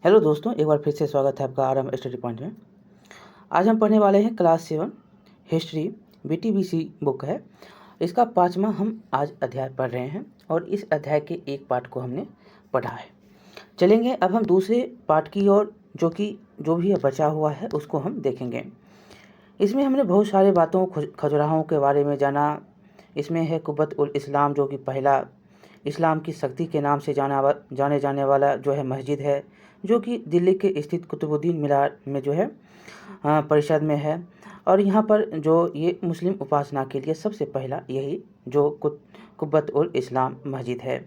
Hello दोस्तों, एक बार फिर से स्वागत है आपका आरएम स्टडी पॉइंट में। आज हम पढ़ने वाले हैं क्लास 7 हिस्ट्री बीटीबीसी बुक है। इसका 5वां हम आज अध्याय पढ़ रहे हैं और इस अध्याय के एक पार्ट को हमने पढ़ा है। चलेंगे अब हम दूसरे पार्ट की ओर, जो भी बचा हुआ है उसको हम देखेंगे। इसमें हमने बहुत सारे बातों खजुराहों के बारे में जाना। इसमें है कुब्बत उल इस्लाम, जो कि पहला इस्लाम की शक्ति के नाम से जाने जाने वाला जो है मस्जिद है, जो कि दिल्ली के स्थित कुतुबुद्दीन मीनार में जो है परिषद में है। और यहाँ पर जो ये मुस्लिम उपासना के लिए सबसे पहला यही जो कुब्बत उल इस्लाम मस्जिद है।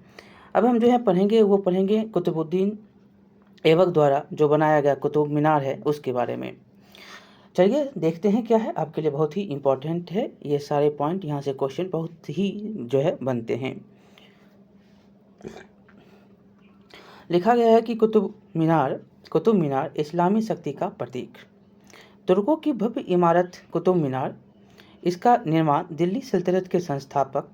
अब हम जो है पढ़ेंगे कुतुबुद्दीन ऐबक द्वारा जो बनाया गया कुतुब मीनार है उसके बारे में। चलिए देखते हैं क्या है। आपके लिए बहुत ही इम्पोर्टेंट है ये सारे पॉइंट, यहाँ से क्वेश्चन बहुत ही जो है बनते हैं। लिखा गया है कि कुतुब मीनार इस्लामी शक्ति का प्रतीक। तुर्कों की भव्य इमारत कुतुब मीनार, इसका निर्माण दिल्ली सल्तनत के संस्थापक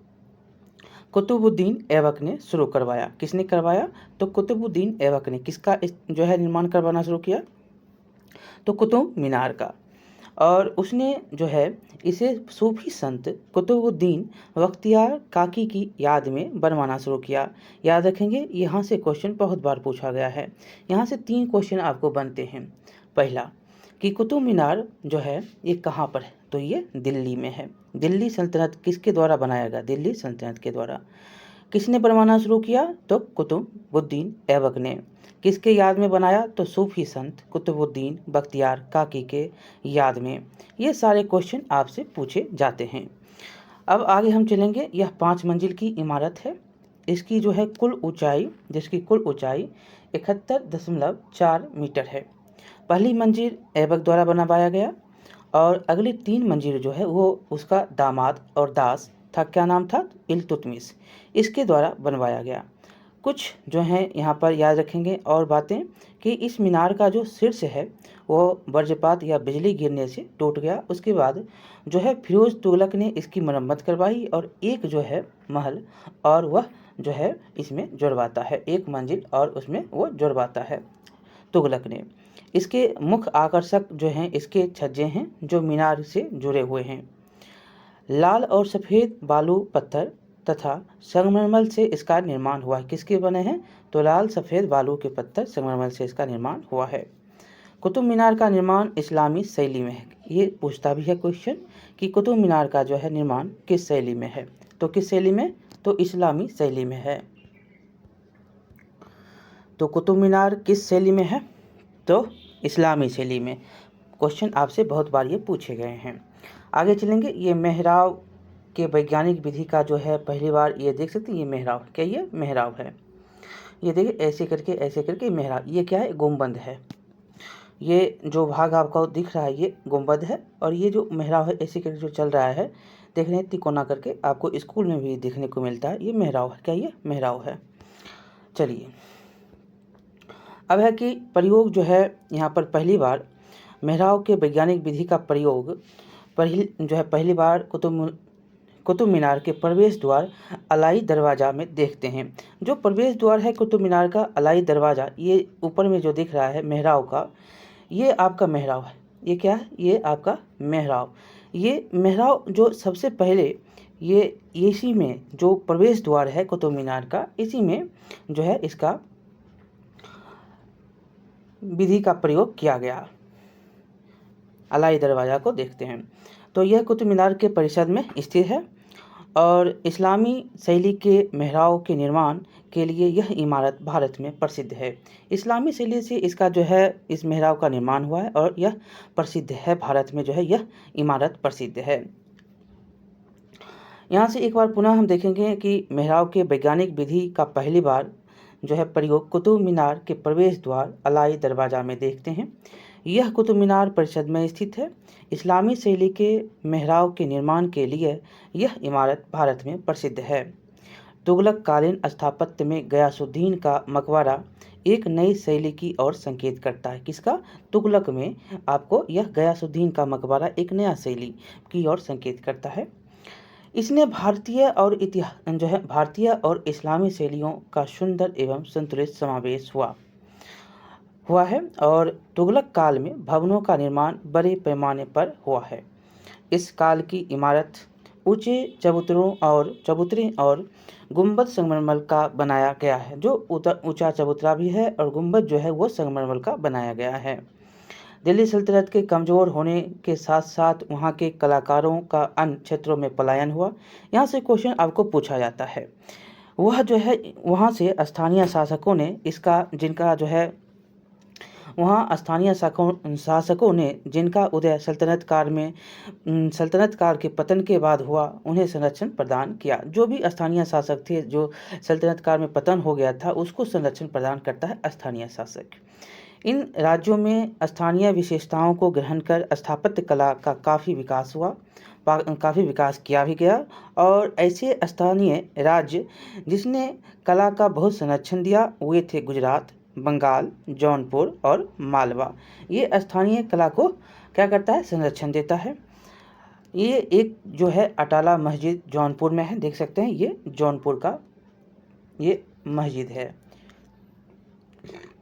कुतुबुद्दीन ऐबक ने शुरू करवाया। किसने करवाया? तो कुतुबुद्दीन ऐबक ने किसका जो है निर्माण करवाना शुरू किया? तो कुतुब मीनार का। और उसने जो है इसे सूफी संत कुतुबुद्दीन बख्तियार काकी की याद में बनवाना शुरू किया। याद रखेंगे, यहाँ से क्वेश्चन बहुत बार पूछा गया है। यहाँ से 3 क्वेश्चन आपको बनते हैं। पहला कि कुतुब मीनार जो है ये कहाँ पर है? तो ये दिल्ली में है। दिल्ली सल्तनत किसके द्वारा बनाया गया? दिल्ली सल्तनत के द्वारा। किसने बनवाना शुरू किया? तो कुतुबुद्दीन ऐबक ने। किसके याद में बनाया? तो सूफी संत कुतुबुद्दीन बख्तियार काकी के याद में। ये सारे क्वेश्चन आपसे पूछे जाते हैं। अब आगे हम चलेंगे। यह 5 मंजिल की इमारत है। इसकी जो है जिसकी कुल ऊंचाई 71.4 मीटर है। पहली मंजिल ऐबक द्वारा बनवाया गया और अगली 3 मंजिल जो है वो उसका दामाद और दास था। क्या नाम था? इल्तुतमिश। इसके द्वारा बनवाया गया। कुछ जो हैं यहाँ पर याद रखेंगे और बातें कि इस मीनार का जो शीर्ष है वो वज्रपात या बिजली गिरने से टूट गया। उसके बाद जो है फिरोज तुगलक ने इसकी मरम्मत करवाई और एक जो है महल और वह जो है इसमें जुड़वाता है, एक मंजिल और उसमें वो जुड़वाता है तुगलक ने। इसके मुख्य आकर्षक जो हैं इसके छज्जे हैं जो मीनार से जुड़े हुए हैं। लाल और सफ़ेद बालू पत्थर तथा संगमरमर से इसका निर्माण हुआ है। किसके बने हैं? तो लाल सफ़ेद बालू के पत्थर संगमरमर से इसका निर्माण हुआ है। कुतुब मीनार का निर्माण इस्लामी शैली में है। ये पूछता भी है क्वेश्चन कि कुतुब मीनार का जो है निर्माण किस शैली में है? तो किस शैली में? तो इस्लामी शैली में है। तो कुतुब मीनार किस शैली में है? तो इस्लामी शैली में। क्वेश्चन आपसे बहुत बार ये पूछे गए हैं। आगे चलेंगे। ये मेहराब के वैज्ञानिक विधि का जो है पहली बार ये देख सकते हैं। ये मेहराब, क्या ये मेहराब है? ये देखिए ऐसे करके मेहराब। ये क्या है? गुंबद है। ये जो भाग आपको दिख रहा है ये गुंबद है और ये जो मेहराब है ऐसे करके जो चल रहा है, देख रहे हैं तिकोना करके, आपको स्कूल में भी देखने को मिलता है। ये मेहराब है। क्या ये मेहराब है? चलिए अब है कि प्रयोग जो है यहाँ पर पहली बार मेहराब के वैज्ञानिक विधि का प्रयोग पहली बार कुतुब मीनार के प्रवेश द्वार अलाई दरवाज़ा में देखते हैं। जो प्रवेश द्वार है कुतुब मीनार का अलाई दरवाज़ा, ये ऊपर में जो दिख रहा है मेहराब का, ये आपका मेहराब है। ये क्या है? ये आपका मेहराब। ये मेहराब जो सबसे पहले ये इसी में जो प्रवेश द्वार है कुतुब मीनार का, इसी में जो है इसका विधि का प्रयोग किया गया। अलाई दरवाज़ा को देखते हैं तो यह कुतुब मीनार के परिसर में स्थित है और इस्लामी शैली के मेहराब के निर्माण के लिए यह इमारत भारत में प्रसिद्ध है। इस्लामी शैली से इसका जो है इस मेहराब का निर्माण हुआ है और यह प्रसिद्ध है। भारत में जो है यह इमारत प्रसिद्ध है। यहाँ से एक बार पुनः हम देखेंगे कि मेहराब के वैज्ञानिक विधि का पहली बार जो है प्रयोग कुतुब मीनार के प्रवेश द्वार अलाई दरवाज़ा में देखते हैं। यह कुतुब मीनार परिषद में स्थित है। इस्लामी शैली के मेहराब के निर्माण के लिए यह इमारत भारत में प्रसिद्ध है। तुगलक कालीन स्थापत्य में गयासुद्दीन का मकबरा एक नई शैली की ओर संकेत करता है। किसका? तुगलक में आपको यह गयासुद्दीन का मकबरा एक नया शैली की ओर संकेत करता है। इसने भारतीय और इस्लामी शैलियों का सुंदर एवं संतुलित समावेश हुआ। हुआ है और तुगलक काल में भवनों का निर्माण बड़े पैमाने पर हुआ है। इस काल की इमारत ऊंचे चबूतरे और गुंबद संगमरमर का बनाया गया है। जो ऊंचा चबूतरा भी है और गुंबद जो है वो संगमरमर का बनाया गया है। दिल्ली सल्तनत के कमज़ोर होने के साथ साथ वहाँ के कलाकारों का अन्य क्षेत्रों में पलायन हुआ। यहाँ से क्वेश्चन आपको पूछा जाता है, वह जो है वहाँ से स्थानीय शासकों ने इसका जिनका जो है वहाँ स्थानीय शासकों ने जिनका उदय सल्तनत काल के पतन के बाद हुआ, उन्हें संरक्षण प्रदान किया। जो भी स्थानीय शासक थे, जो सल्तनत काल में पतन हो गया था, उसको संरक्षण प्रदान करता है स्थानीय शासक। इन राज्यों में स्थानीय विशेषताओं को ग्रहण कर स्थापत्य कला का काफ़ी विकास किया भी गया। और ऐसे स्थानीय राज्य जिसने कला का बहुत संरक्षण दिया वे थे गुजरात, बंगाल, जौनपुर और मालवा। ये स्थानीय कला को क्या करता है, संरक्षण देता है। ये एक जो है अटाला मस्जिद जौनपुर में है, देख सकते हैं, ये जौनपुर का ये मस्जिद है।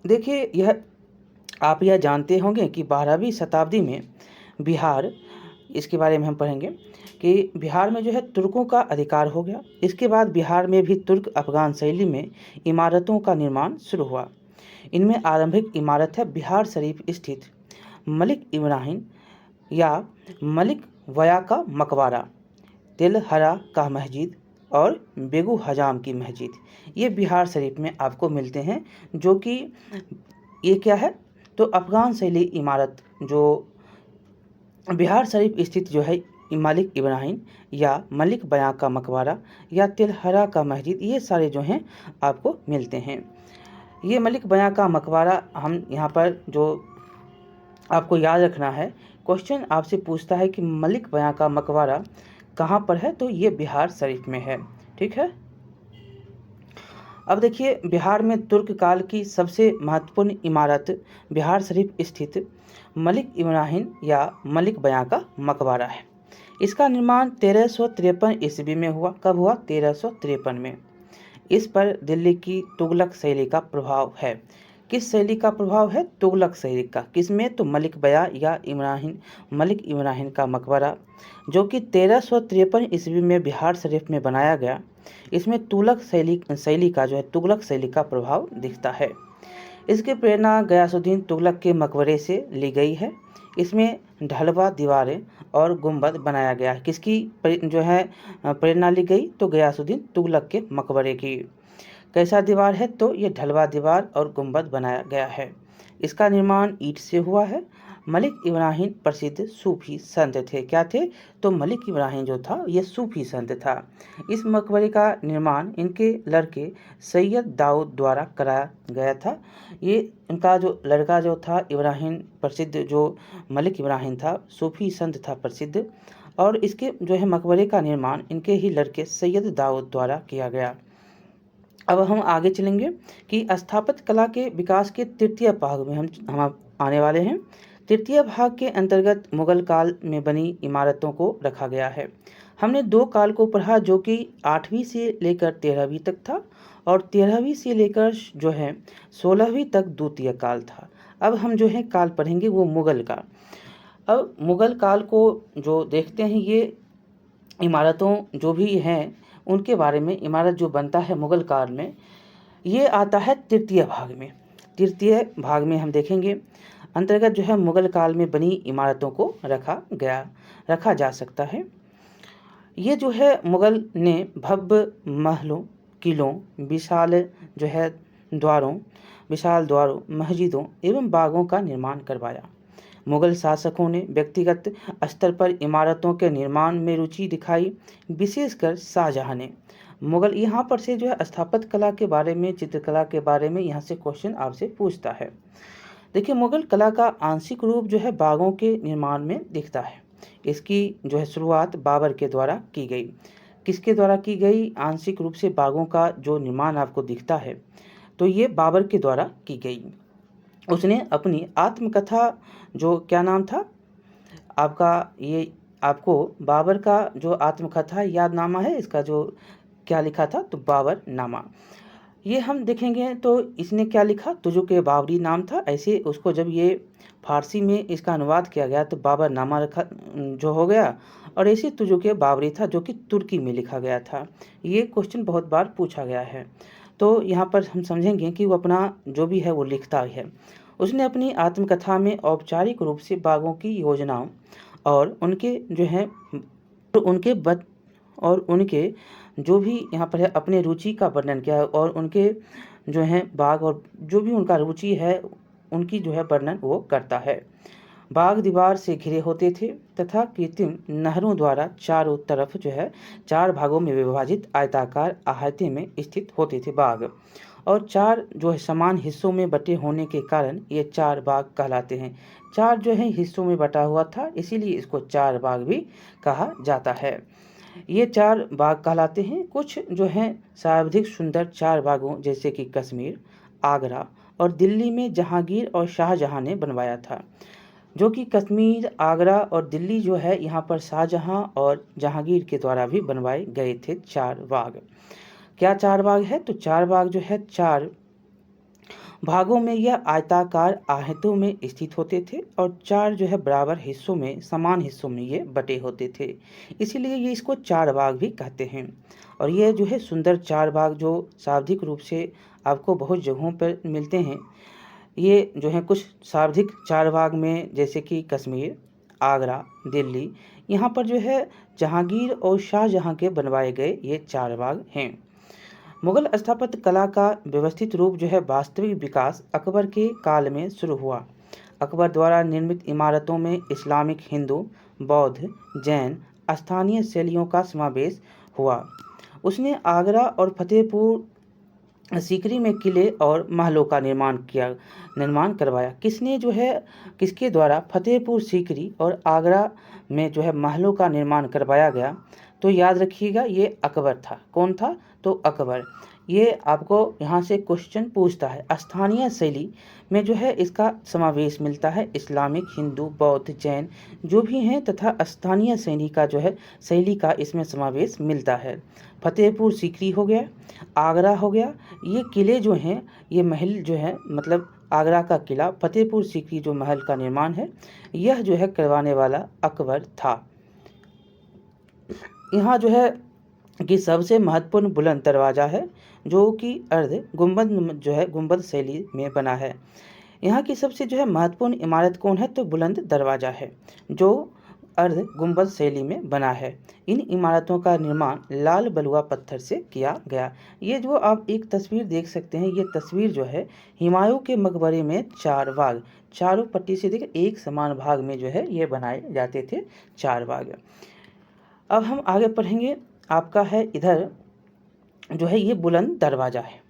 देखिए, यह आप यह जानते होंगे कि 12वीं शताब्दी में बिहार, इसके बारे में हम पढ़ेंगे कि बिहार में जो है तुर्कों का अधिकार हो गया। इसके बाद बिहार में भी तुर्क अफगान शैली में इमारतों का निर्माण शुरू हुआ। इनमें आरंभिक इमारत है बिहार शरीफ स्थित मलिक इब्राहिम या मलिक वया का मकबरा, तेलहरा का मस्जिद और बेगू हजाम की मस्जिद। ये बिहार शरीफ में आपको मिलते हैं, जो कि ये क्या है, तो अफगान शैली इमारत जो बिहार शरीफ स्थित जो है मलिक इब्राहिम या मलिक बयां का मकबरा या तिलहरा का मस्जिद, ये सारे जो हैं आपको मिलते हैं। ये मलिक बयां का मकबरा, हम यहाँ पर जो आपको याद रखना है, क्वेश्चन आपसे पूछता है कि मलिक बयां का मकबरा कहाँ पर है, तो ये बिहार शरीफ में है। ठीक है। अब देखिए, बिहार में तुर्क काल की सबसे महत्वपूर्ण इमारत बिहार शरीफ स्थित मलिक इब्राहिम या मलिक बयां का मकबरा है। इसका निर्माण 1353 ईस्वी में हुआ। कब हुआ? 1353 में। इस पर दिल्ली की तुगलक शैली का प्रभाव है। किस शैली का प्रभाव है? तुगलक शैली का। किसमें? तो मलिक बयां या मलिक इब्राहिम का मकबरा, जो कि 1353 ईस्वी में बिहार शरीफ में बनाया गया। इसमें तुगलक शैली का जो है तुगलक शैली का प्रभाव दिखता है। इसकी प्रेरणा गयासुद्दीन तुगलक के मकबरे से ली गई है। इसमें ढलवा दीवारें और गुंबद बनाया गया है। किसकी जो है प्रेरणा ली गई? तो गयासुद्दीन तुगलक के मकबरे की। कैसा दीवार है? तो ये ढलवा दीवार और गुंबद बनाया गया है। इसका निर्माण ईंट से हुआ है। मलिक इब्राहिम प्रसिद्ध सूफी संत थे। क्या थे? तो मलिक इब्राहिम जो था ये सूफी संत था। इस मकबरे का निर्माण इनके लड़के सैयद दाऊद द्वारा कराया गया था। ये इनका जो लड़का जो था इब्राहिम, प्रसिद्ध जो मलिक इब्राहिम था, सूफी संत था प्रसिद्ध, और इसके जो है मकबरे का निर्माण इनके ही लड़के सैयद दाऊद द्वारा किया गया। अब हम आगे चलेंगे कि स्थापत्य कला के विकास के तृतीय भाग में हम आने वाले हैं। तृतीय भाग के अंतर्गत मुगल काल में बनी इमारतों को रखा गया है। हमने दो काल को पढ़ा, जो कि 8वीं से लेकर 13वीं तक था और 13वीं से लेकर जो है 16वीं तक द्वितीय काल था। अब हम जो है काल पढ़ेंगे वो मुगल का। अब मुगल काल को जो देखते हैं, ये इमारतों जो भी हैं उनके बारे में, इमारत जो बनता है मुगल काल में, ये आता है तृतीय भाग में। तृतीय भाग में हम देखेंगे अंतर्गत जो है मुगल काल में बनी इमारतों को रखा जा सकता है। ये जो है मुगल ने भव्य महलों, किलों, विशाल द्वारों, मस्जिदों एवं बागों का निर्माण करवाया। मुगल शासकों ने व्यक्तिगत स्तर पर इमारतों के निर्माण में रुचि दिखाई, विशेषकर शाहजहां ने। मुगल यहाँ पर से जो है स्थापत्य कला के बारे में, चित्रकला के बारे में यहाँ से क्वेश्चन आपसे पूछता है। देखिए, मुगल कला का आंशिक रूप जो है बागों के निर्माण में दिखता है। इसकी जो है शुरुआत बाबर के द्वारा की गई। किसके द्वारा की गई? आंशिक रूप से बागों का जो निर्माण आपको दिखता है, तो ये बाबर के द्वारा की गई। उसने अपनी आत्मकथा, जो क्या नाम था आपका, ये आपको बाबर का जो आत्मकथा यादनामा है, इसका जो क्या लिखा था, तो बाबर नामा। ये हम देखेंगे तो इसने क्या लिखा, तुजुक बाबरी नाम था। ऐसे उसको जब ये फारसी में इसका अनुवाद किया गया तो बाबर नामा रखा जो हो गया, और ऐसे तुजुक बाबरी था जो कि तुर्की में लिखा गया था। ये क्वेश्चन बहुत बार पूछा गया है। तो यहाँ पर हम समझेंगे कि वो अपना जो भी है वो लिखता है। उसने अपनी आत्मकथा में औपचारिक रूप से बागों की योजनाओं और उनके जो है तो उनके बद और उनके जो भी यहाँ पर है अपने रुचि का वर्णन किया है, और उनके जो हैं बाग और जो भी उनका रुचि है उनकी जो है वर्णन वो करता है। बाग दीवार से घिरे होते थे तथा कृत्रिम नहरों द्वारा चारों तरफ जो है 4 भागों में विभाजित आयताकार अहाते में स्थित होते थे बाग, और 4 जो है समान हिस्सों में बटे होने के कारण ये 4 बाग कहलाते हैं। 4 जो है हिस्सों में बटा हुआ था, इसीलिए इसको 4 बाग भी कहा जाता है। ये 4 बाग कहलाते हैं। कुछ जो हैं सर्वाधिक सुंदर 4 बागों जैसे कि कश्मीर, आगरा और दिल्ली में जहांगीर और शाहजहां ने बनवाया था। जो कि कश्मीर, आगरा और दिल्ली जो है यहाँ पर शाहजहां और जहांगीर के द्वारा भी बनवाए गए थे 4 बाग। क्या 4 बाग है? तो 4 बाग जो है 4 भागों में यह आयताकार आहतों में स्थित होते थे, और 4 जो है बराबर हिस्सों में समान हिस्सों में ये बटे होते थे, इसीलिए ये इसको 4 बाग भी कहते हैं। और ये जो है सुंदर 4 बाग जो शाब्दिक रूप से आपको बहुत जगहों पर मिलते हैं। ये जो है कुछ शाब्दिक 4 बाग में जैसे कि कश्मीर, आगरा, दिल्ली, यहाँ पर जो है जहांगीर और शाहजहां के बनवाए गए ये 4 बाग हैं। मुगल स्थापत्य कला का व्यवस्थित रूप जो है वास्तविक विकास अकबर के काल में शुरू हुआ। अकबर द्वारा निर्मित इमारतों में इस्लामिक, हिंदू, बौद्ध, जैन स्थानीय शैलियों का समावेश हुआ। उसने आगरा और फतेहपुर सीकरी में किले और महलों का निर्माण करवाया। किसने जो है किसके द्वारा फतेहपुर सीकरी और आगरा में जो है महलों का निर्माण करवाया गया? तो याद रखिएगा ये अकबर था। कौन था? तो अकबर। ये आपको यहाँ से क्वेश्चन पूछता है। स्थानीय शैली में जो है इसका समावेश मिलता है इस्लामिक, हिंदू, बौद्ध, जैन जो भी हैं तथा स्थानीय शैली का इसमें समावेश मिलता है। फतेहपुर सीकरी हो गया, आगरा हो गया, ये किले जो हैं ये महल जो है मतलब आगरा का किला, फतेहपुर सीकरी जो महल का निर्माण है यह जो है करवाने वाला अकबर था। यहाँ जो है कि सबसे महत्वपूर्ण बुलंद दरवाज़ा है जो कि अर्ध गुंबद जो है गुंबद शैली में बना है। यहाँ की सबसे जो है महत्वपूर्ण इमारत कौन है? तो बुलंद दरवाज़ा है जो अर्ध गुंबद शैली में बना है। इन इमारतों का निर्माण लाल बलुआ पत्थर से किया गया। ये जो आप एक तस्वीर देख सकते हैं, ये तस्वीर जो है हुमायूं के मकबरे में 4 बाग, चारों पट्टी से देख एक समान भाग में जो है ये बनाए जाते थे 4 बाग। अब हम आगे पढ़ेंगे। आपका है इधर जो है ये बुलंद दरवाज़ा है।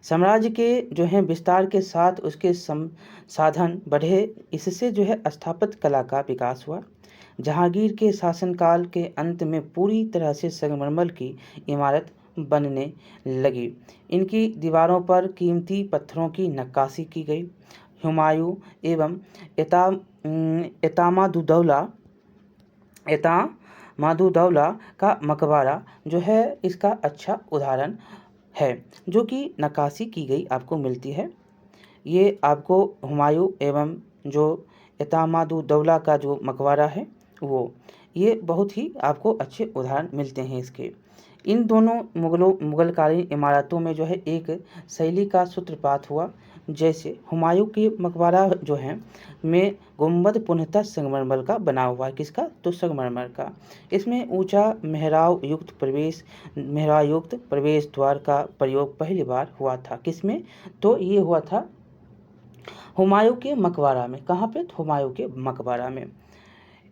साम्राज्य के जो है विस्तार के साथ उसके साधन बढ़े, इससे जो है स्थापत्य कला का विकास हुआ। जहांगीर के शासनकाल के अंत में पूरी तरह से संगमरमर की इमारत बनने लगी। इनकी दीवारों पर कीमती पत्थरों की नक्काशी की गई। हुमायूं एवं एतामादुद्दौला माधुदौला का मकबरा जो है इसका अच्छा उदाहरण है, जो कि नक्काशी की गई आपको मिलती है। ये आपको हुमायूं एवं जो एतामादुद्दौला का जो मकबरा है वो, ये बहुत ही आपको अच्छे उदाहरण मिलते हैं इसके। इन दोनों मुगलकालीन इमारतों में जो है एक शैली का सूत्रपात हुआ। जैसे हुमायूं के मकबरा जो है में गुंबद पूर्णतः संगमरमर का बना हुआ है। किसका? तो संगमरमर का। इसमें ऊंचा मेहराब युक्त प्रवेश द्वार का प्रयोग पहली बार हुआ था। किसमें? तो ये हुआ था हुमायूं के मकबरा में। कहाँ पे? हुमायूं के मकबरा में।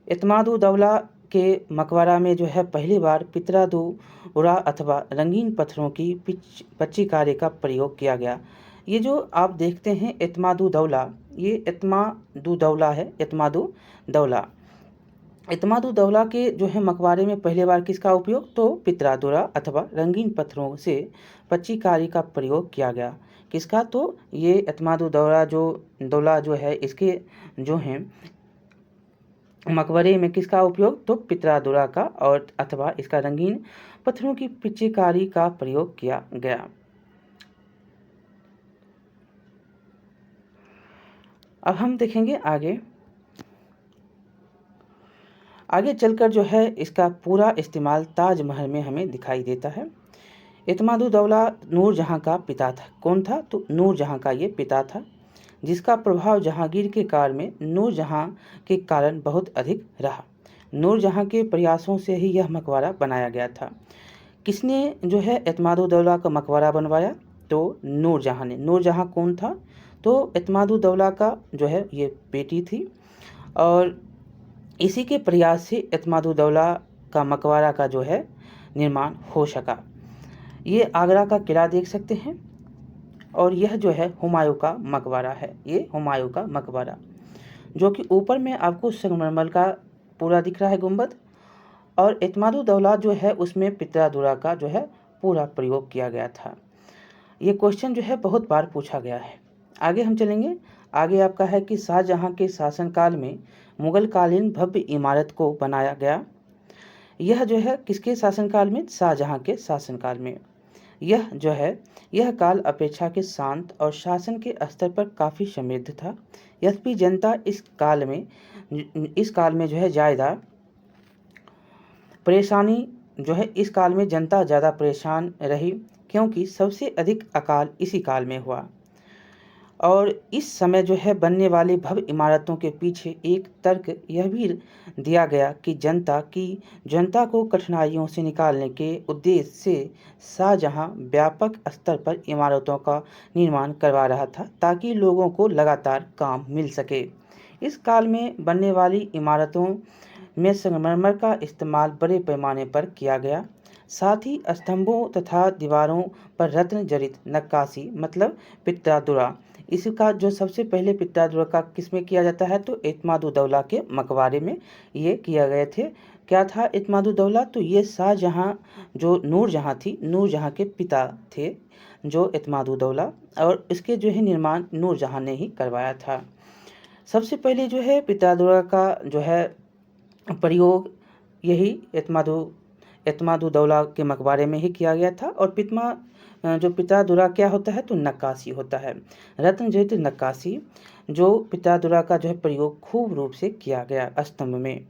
एतमादुद्दौला के मकबरा में जो है पहली बार पितरादुरा अथवा रंगीन पत्थरों की पच्चीकारी का प्रयोग किया गया। ये जो आप देखते हैं एतमादुद्दौला, ये एतमादुद्दौला है। एतमादुद्दौला के जो है मकबरे में पहली बार किसका उपयोग? तो पितरादुरा अथवा रंगीन पत्थरों से पच्चीकारी का प्रयोग किया गया। किसका? तो ये एतमादुद्दौला जो है इसके जो हैं मकबरे में किसका उपयोग? तो पितरादुरा का और अथवा इसका रंगीन पत्थरों की पिचकारी का प्रयोग किया गया। अब हम देखेंगे आगे चलकर जो है इसका पूरा इस्तेमाल ताजमहल में हमें दिखाई देता है। इत्मादुद्दौला नूरजहाँ का पिता था। कौन था? तो नूरजहाँ का ये पिता था, जिसका प्रभाव जहांगीर के काल में नूरजहाँ के कारण बहुत अधिक रहा। नूरजहाँ के प्रयासों से ही यह मकबरा बनाया गया था। किसने जो है इत्मादुद्दौला का मकबरा बनवाया? तो नूरजहाँ ने। नूरजहाँ कौन था? तो इत्मादुद्दौला का जो है ये बेटी थी, और इसी के प्रयास से इत्मादुद्दौला का मकबरा का जो है निर्माण हो सका। ये आगरा का किला देख सकते हैं, और यह जो है हुमायूं का मकबरा है। ये हुमायूं का मकबरा, जो कि ऊपर में आपको संगमरमर का पूरा दिख रहा है गुंबद, और इत्मादुद्दौला जो है उसमें पित्रादुरा का जो है पूरा प्रयोग किया गया था। ये क्वेश्चन जो है बहुत बार पूछा गया है। आगे हम चलेंगे। आगे आपका है कि शाहजहाँ के शासनकाल में मुगल कालीन भव्य इमारत को बनाया गया। यह जो है किसके शासनकाल में? शाहजहाँ के शासनकाल में। यह काल अपेक्षा के शांत और शासन के स्तर पर काफ़ी समृद्ध था। यद्यपि जनता इस काल में जो है इस काल में जनता ज़्यादा परेशान रही, क्योंकि सबसे अधिक अकाल इसी काल में हुआ। और इस समय जो है बनने वाली भव्य इमारतों के पीछे एक तर्क यह भी दिया गया कि जनता को कठिनाइयों से निकालने के उद्देश्य से शाहजहाँ व्यापक स्तर पर इमारतों का निर्माण करवा रहा था, ताकि लोगों को लगातार काम मिल सके। इस काल में बनने वाली इमारतों में संगमरमर का इस्तेमाल बड़े पैमाने पर किया गया। साथ ही स्तंभों तथा दीवारों पर रत्न जड़ित नक्काशी मतलब पित्रादुरा, इसका जो सबसे पहले पित्रादुरा का किसमें किया जाता है? तो इत्मादुद्दौला के मकबरे में ये किया गए थे। क्या था इत्मादुद्दौला? तो ये शाहजहाँ जो नूरजहाँ थी, नूरजहाँ के पिता थे जो इत्मादुद्दौला, और इसके जो है निर्माण नूरजहाँ ने ही करवाया था। सबसे पहले जो है पित्रादुरा का जो है प्रयोग यही इत्मादुद्दौला के मकबरे में ही किया गया था। और पित्रादुरा क्या होता है? तो नक्काशी होता है, रत्न जड़ित नक्काशी, जो पित्रादुरा का जो है प्रयोग खूब रूप से किया गया स्तंभ में।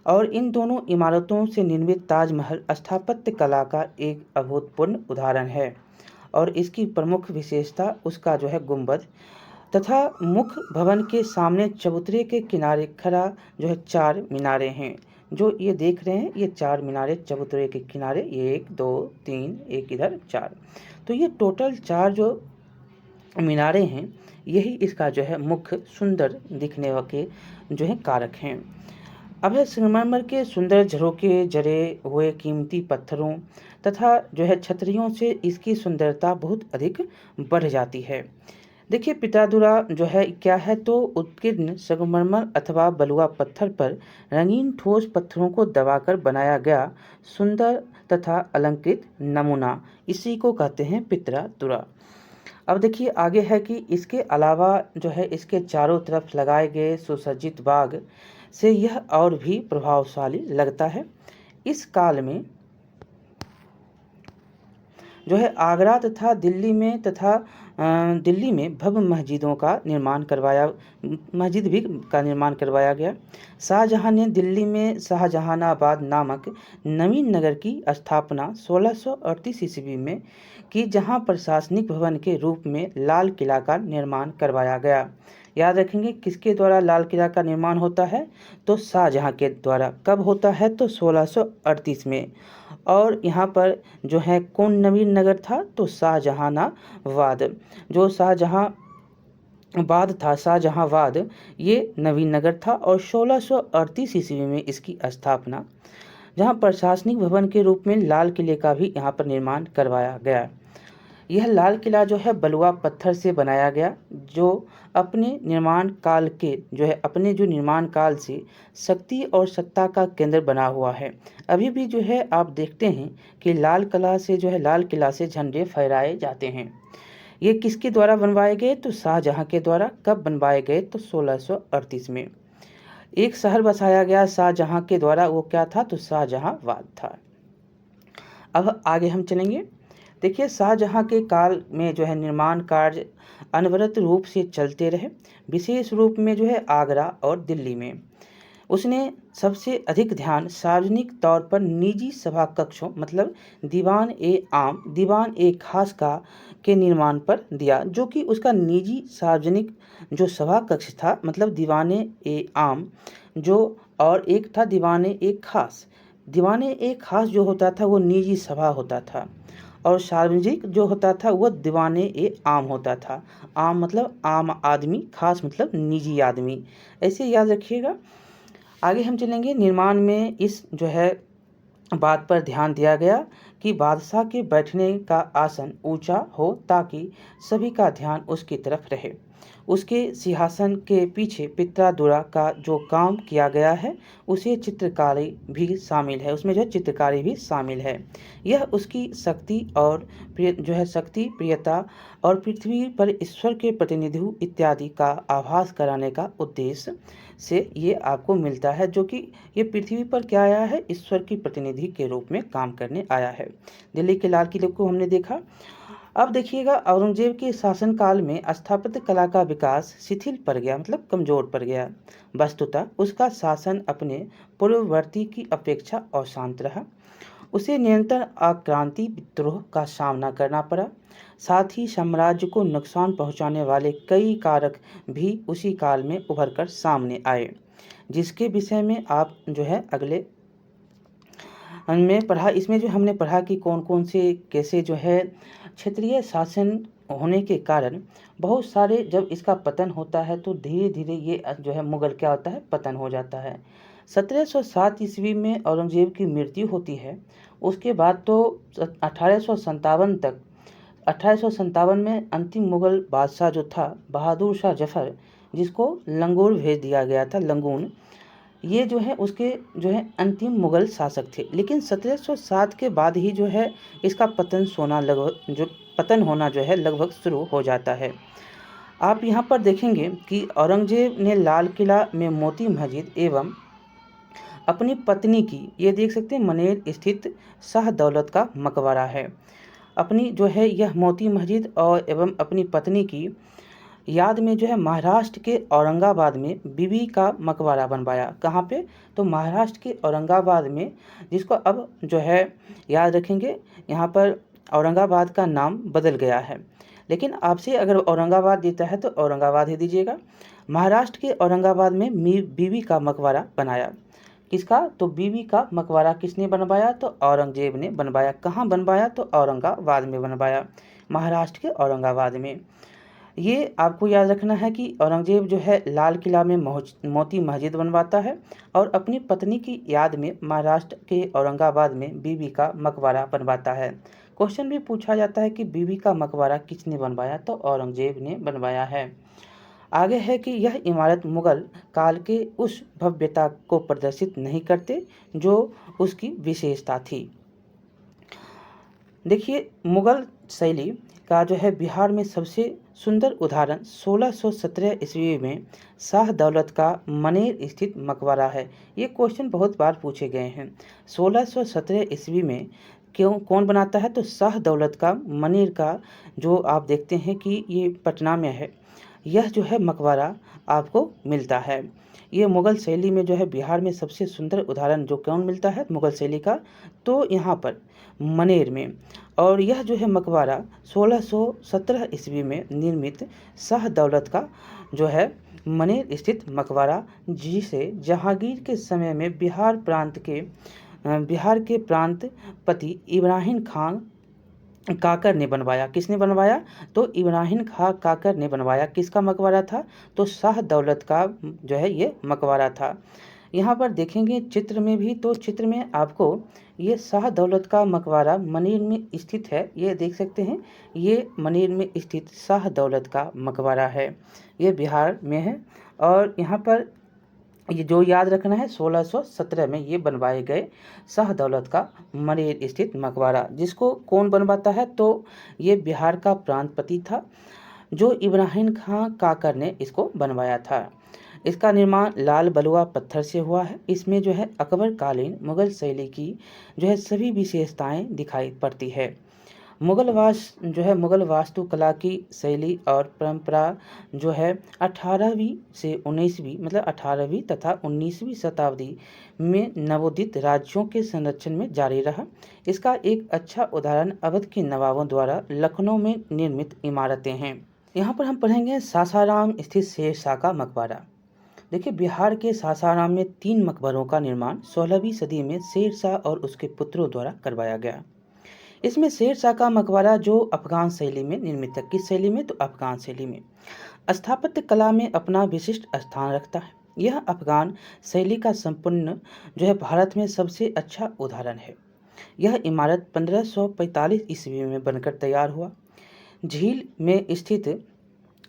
और इन दोनों इमारतों से निर्मित ताजमहल स्थापत्य कला का एक अभूतपूर्व उदाहरण है, और इसकी प्रमुख विशेषता उसका जो है गुंबद तथा मुख्य भवन के सामने चबूतरे के किनारे खड़ा जो है 4 मीनारे हैं। जो ये देख रहे हैं, ये 4 मीनारे चबूतरे के किनारे, 1 2 3, एक इधर 4, तो ये टोटल 4 जो मीनारे हैं, यही इसका जो है मुख्य सुंदर दिखने के जो है कारक हैं। अब है संगमरमर के सुंदर झरोके जड़े हुए कीमती पत्थरों तथा जो है छतरियों से इसकी सुंदरता बहुत अधिक बढ़ जाती है। देखिए पित्रादुरा जो है क्या है? तो उत्कीर्ण संगमरमर अथवा बलुआ पत्थर पर रंगीन ठोस पत्थरों को दबाकर बनाया गया सुंदर तथा अलंकृत नमूना, इसी को कहते हैं पित्रादुरा। अब देखिए आगे है कि इसके अलावा जो है इसके चारों तरफ लगाए गए सुसज्जित बाग से यह और भी प्रभावशाली लगता है। इस काल में जो है आगरा तथा दिल्ली में भव्य मस्जिद का निर्माण करवाया गया। शाहजहाँ ने दिल्ली में शाहजहानाबाद नामक नवीन नगर की स्थापना 1638 ईस्वी में की, जहाँ प्रशासनिक भवन के रूप में लाल किला का निर्माण करवाया गया। याद रखेंगे किसके द्वारा लाल किला का निर्माण होता है? तो शाहजहाँ के द्वारा। कब होता है? तो 1638 में। और यहाँ पर जो है कौन नवीन नगर था? तो शाहजहानाबाद। जो शाहजहांबाद ये नवीन नगर था, और 1638 ईस्वी में इसकी स्थापना, जहाँ प्रशासनिक भवन के रूप में लाल किले का भी यहाँ पर निर्माण करवाया गया। यह लाल किला जो है बलुआ पत्थर से बनाया गया, जो अपने निर्माण काल से शक्ति और सत्ता का केंद्र बना हुआ है। अभी भी जो है आप देखते हैं कि लाल किला से झंडे फहराए जाते हैं। ये किसके द्वारा बनवाए गए? तो शाहजहाँ के द्वारा। कब बनवाए गए? तो 1638 में। एक शहर बसाया गया शाहजहाँ के द्वारा, वो क्या था? तो शाहजहांबाद था। अब आगे हम चलेंगे। देखिए, शाहजहाँ के काल में जो है निर्माण कार्य अनवरत रूप से चलते रहे, विशेष रूप में जो है आगरा और दिल्ली में। उसने सबसे अधिक ध्यान सार्वजनिक तौर पर निजी सभा कक्षों मतलब दीवान ए आम, दीवान ए खास का के निर्माण पर दिया, जो कि उसका निजी सार्वजनिक जो सभा कक्ष था मतलब दीवाने ए आम जो, और एक था दीवाने ए खास। दीवाने ए खास जो होता था वो निजी सभा होता था, और सार्वजनिक जो होता था वो दीवाने ए आम होता था। आम मतलब आम आदमी, खास मतलब निजी आदमी, ऐसे याद रखिएगा। आगे हम चलेंगे। निर्माण में इस जो है बात पर ध्यान दिया गया कि बादशाह के बैठने का आसन ऊंचा हो ताकि सभी का ध्यान उसकी तरफ रहे। उसके सिंहासन के पीछे पित्रादुरा का जो काम किया गया है उसे चित्रकारी भी शामिल है, उसमें जो है चित्रकारी भी शामिल है। यह उसकी शक्ति और जो है शक्ति, प्रियता और पृथ्वी पर ईश्वर के प्रतिनिधित्व इत्यादि का आभास कराने का उद्देश्य से ये आपको मिलता है, जो कि ये पृथ्वी पर क्या आया है, ईश्वर की प्रतिनिधि के रूप में काम करने आया है। दिल्ली के लाल किले को हमने देखा। अब देखिएगा, औरंगजेब के शासनकाल में स्थापत्य कला का विकास शिथिल पड़ गया मतलब कमजोर पड़ गया। वस्तुतः उसका शासन अपने पूर्ववर्ती की अपेक्षा अशांत रहा। उसे निरंतर आक्रांति विद्रोह का सामना करना पड़ा। साथ ही साम्राज्य को नुकसान पहुंचाने वाले कई कारक भी उसी काल में उभर कर सामने आए, जिसके विषय में आप जो है अगले में पढ़ा। इसमें जो हमने पढ़ा कि कौन कौन से कैसे जो है क्षेत्रीय शासन होने के कारण बहुत सारे, जब इसका पतन होता है तो धीरे धीरे ये जो है मुगल क्या होता है, पतन हो जाता है। 1707 ईस्वी में औरंगजेब की मृत्यु होती है। उसके बाद तो 1857 तक, 1857 में अंतिम मुगल बादशाह जो था बहादुर शाह जफर, जिसको लंगूर भेज दिया गया था, लंगून, ये जो है उसके जो है अंतिम मुगल शासक थे। लेकिन 1707 के बाद ही जो है इसका पतन होना जो है लगभग शुरू हो जाता है। आप यहाँ पर देखेंगे कि औरंगजेब ने लाल किला में मोती मस्जिद एवं अपनी पत्नी की, ये देख सकते हैं मनेर स्थित शाह दौलत का मकबरा है, अपनी जो है यह मोती मस्जिद और एवं अपनी पत्नी की याद में जो है महाराष्ट्र के औरंगाबाद में बीबी का मकबरा बनवाया। कहाँ पे? तो महाराष्ट्र के औरंगाबाद में, जिसको अब जो है याद रखेंगे, यहाँ पर औरंगाबाद का नाम बदल गया है। लेकिन आपसे अगर औरंगाबाद देता है तो औरंगाबाद ही दीजिएगा। महाराष्ट्र के औरंगाबाद में बीबी का मकबरा बनाया। किसका? तो बीबी का मकबरा किसने बनवाया? तो औरंगजेब ने बनवाया। कहाँ बनवाया? तो औरंगाबाद में बनवाया, महाराष्ट्र के औरंगाबाद में। ये आपको याद रखना है कि औरंगजेब जो है लाल किला में मोती मस्जिद बनवाता है और अपनी पत्नी की याद में महाराष्ट्र के औरंगाबाद में बीबी का मकबरा बनवाता है। क्वेश्चन भी पूछा जाता है कि बीबी का मकबरा किसने बनवाया? तो औरंगजेब ने बनवाया है। आगे है कि यह इमारत मुगल काल के उस भव्यता को प्रदर्शित नहीं करते जो उसकी विशेषता थी। देखिए, मुगल शैली का जो है बिहार में सबसे सुंदर उदाहरण 1617 ईस्वी में शाह दौलत का मनेर स्थित मकबरा है। ये क्वेश्चन बहुत बार पूछे गए हैं। 1617 ईस्वी में कौन बनाता है? तो शाह दौलत का मनेर का, जो आप देखते हैं कि ये पटना में है, यह जो है मकबरा आपको मिलता है। ये मुगल शैली में जो है बिहार में सबसे सुंदर उदाहरण जो कौन मिलता है मुगल शैली का? तो यहाँ पर मनेर में। और यह जो है मकबरा 1617 ईस्वी में निर्मित शाह दौलत का जो है मनेर स्थित मकबरा, जिसे जहांगीर के समय में बिहार के प्रांतपति इब्राहिम खान काकर ने बनवाया। किसने बनवाया? तो इब्राहिम खां काकर ने बनवाया। किसका मकबरा था? तो शाह दौलत का जो है ये मकबरा था। यहाँ पर देखेंगे चित्र में भी, तो चित्र में आपको ये शाह दौलत का मकबरा मनेर में स्थित है। ये देख सकते हैं, ये मनेर में स्थित शाह दौलत का मकबरा है, ये बिहार में है। और यहाँ पर ये जो याद रखना है 1617 में ये बनवाए गए शाह दौलत का मनेर स्थित मकबरा, जिसको कौन बनवाता है? तो ये बिहार का प्रांतपति था जो इब्राहिम खां काकर ने इसको बनवाया था। इसका निर्माण लाल बलुआ पत्थर से हुआ है। इसमें जो है अकबर कालीन मुगल शैली की जो है सभी विशेषताएं दिखाई पड़ती है। मुगल वास्तुकला की शैली और परंपरा जो है 18वीं से 19वीं मतलब 18वीं तथा 19वीं शताब्दी में नवोदित राज्यों के संरक्षण में जारी रहा। इसका एक अच्छा उदाहरण अवध के नवाबों द्वारा लखनऊ में निर्मित इमारतें हैं। यहाँ पर हम पढ़ेंगे सासाराम स्थित शेरशाह का मकबरा। देखिए, बिहार के सासाराम में 3 मकबरों का निर्माण 16वीं सदी में शेरशाह और उसके पुत्रों द्वारा करवाया गया। इसमें शेरशाह का मकबरा जो अफगान शैली में निर्मित है। किस शैली में? तो अफगान शैली में। स्थापत्य कला में अपना विशिष्ट स्थान रखता है। यह अफगान शैली का संपूर्ण जो है भारत में सबसे अच्छा उदाहरण है। यह इमारत 1545 ईस्वी में बनकर तैयार हुआ।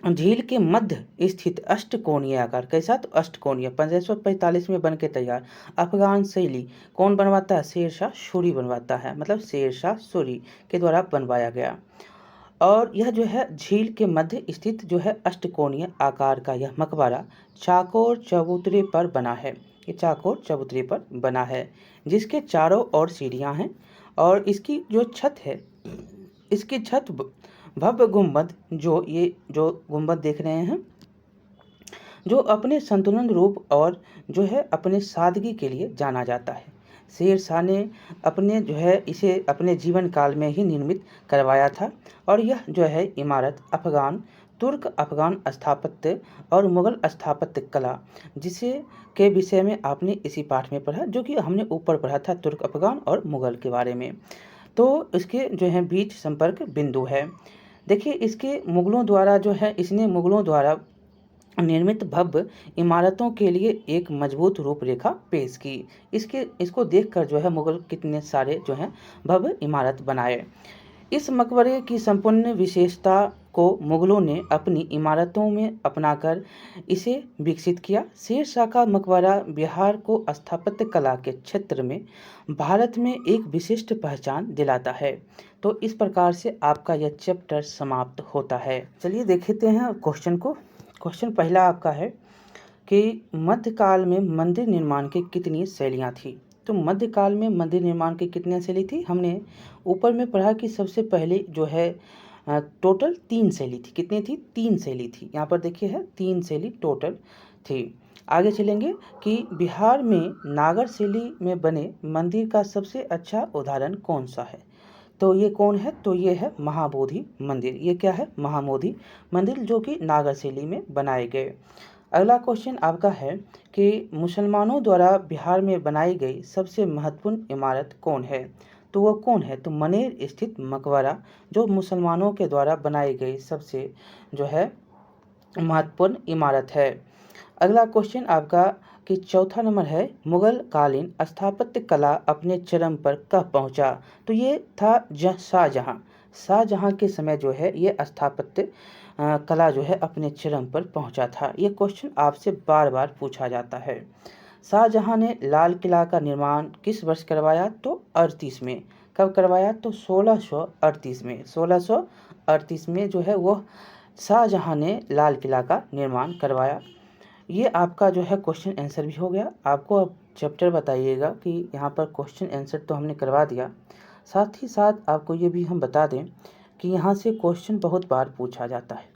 झील के मध्य स्थित अष्टकोणीय आकार, कैसा? तो अष्टकोणीय, 1545 में बन के तैयार। अफगान शैली कौन बनवाता है? शेरशाह सूरी बनवाता है, मतलब शेरशाह सूरी के द्वारा बनवाया गया। और यह जो है झील के मध्य स्थित जो है अष्टकोणीय आकार का यह मकबरा चाकोर चबूतरे पर बना है। ये चाकोर चबूतरे पर बना है, जिसके चारों ओर सीढ़ियाँ हैं और इसकी जो छत है, इसकी छत भव्य गुंबद, जो गुंबद देख रहे हैं, जो अपने संतुलन रूप और जो है अपने सादगी के लिए जाना जाता है। शेरशाह ने इसे अपने जीवन काल में ही निर्मित करवाया था और यह जो है इमारत तुर्क अफगान स्थापत्य और मुगल स्थापत्य कला जिसे के विषय में आपने इसी पाठ में पढ़ा, जो कि हमने ऊपर पढ़ा था तुर्क अफगान और मुगल के बारे में। तो इसके जो है बीच संपर्क बिंदु है। देखिए, इसने मुगलों द्वारा निर्मित भव्य इमारतों के लिए एक मजबूत रूपरेखा पेश की। इसको देखकर जो है मुगल कितने सारे जो है भव्य इमारत बनाए। इस मकबरे की संपूर्ण विशेषता को मुगलों ने अपनी इमारतों में अपनाकर इसे विकसित किया। शेरशाह का मकबरा बिहार को स्थापत्य कला के क्षेत्र में भारत में एक विशिष्ट पहचान दिलाता है। तो इस प्रकार से आपका यह चैप्टर समाप्त होता है। चलिए देखते हैं क्वेश्चन को। क्वेश्चन पहला आपका है कि मध्यकाल में मंदिर निर्माण की कितनी शैलियाँ थी? तो मध्यकाल में मंदिर निर्माण की कितनी शैली थी? हमने ऊपर में पढ़ा कि सबसे पहले जो है टोटल 3 शैली थी। कितनी थी? 3 शैली थी। यहाँ पर देखिए है 3 शैली टोटल थी। आगे चलेंगे कि बिहार में नागर शैली में बने मंदिर का सबसे अच्छा उदाहरण कौन सा है? तो ये कौन है? तो ये है महाबोधि मंदिर। ये क्या है? महाबोधि मंदिर, जो कि नागर शैली में बनाए गए। अगला क्वेश्चन आपका है कि मुसलमानों द्वारा बिहार में बनाई गई सबसे महत्वपूर्ण इमारत कौन है? तो वो कौन है? तो मनेर स्थित मकबरा जो मुसलमानों के द्वारा बनाई गई सबसे जो है महत्वपूर्ण इमारत है। अगला क्वेश्चन आपका कि चौथा नंबर है मुगल कालीन स्थापत्य कला अपने चरम पर कब पहुंचा? तो ये था शाहजहां के समय जो है ये स्थापत्य कला जो है अपने चरम पर पहुंचा था। ये क्वेश्चन आपसे बार बार पूछा जाता है। शाहजहां ने लाल किला का निर्माण किस वर्ष करवाया? तो 38 में। कब करवाया? तो 1638 में। 1638 में जो है वह शाहजहां ने लाल किला का निर्माण करवाया। ये आपका जो है क्वेश्चन आंसर भी हो गया। आपको अब चैप्टर बताइएगा कि यहाँ पर क्वेश्चन आंसर तो हमने करवा दिया, साथ ही साथ आपको ये भी हम बता दें कि यहाँ से क्वेश्चन बहुत बार पूछा जाता है।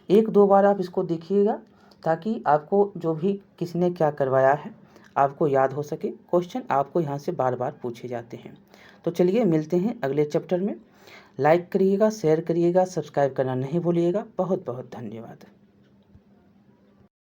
1-2 बार आप इसको देखिएगा ताकि आपको जो भी किसने क्या करवाया है आपको याद हो सके। क्वेश्चन आपको यहाँ से बार बार पूछे जाते हैं। तो चलिए मिलते हैं अगले चैप्टर में। लाइक करिएगा, शेयर करिएगा, सब्सक्राइब करना नहीं भूलिएगा। बहुत बहुत धन्यवाद।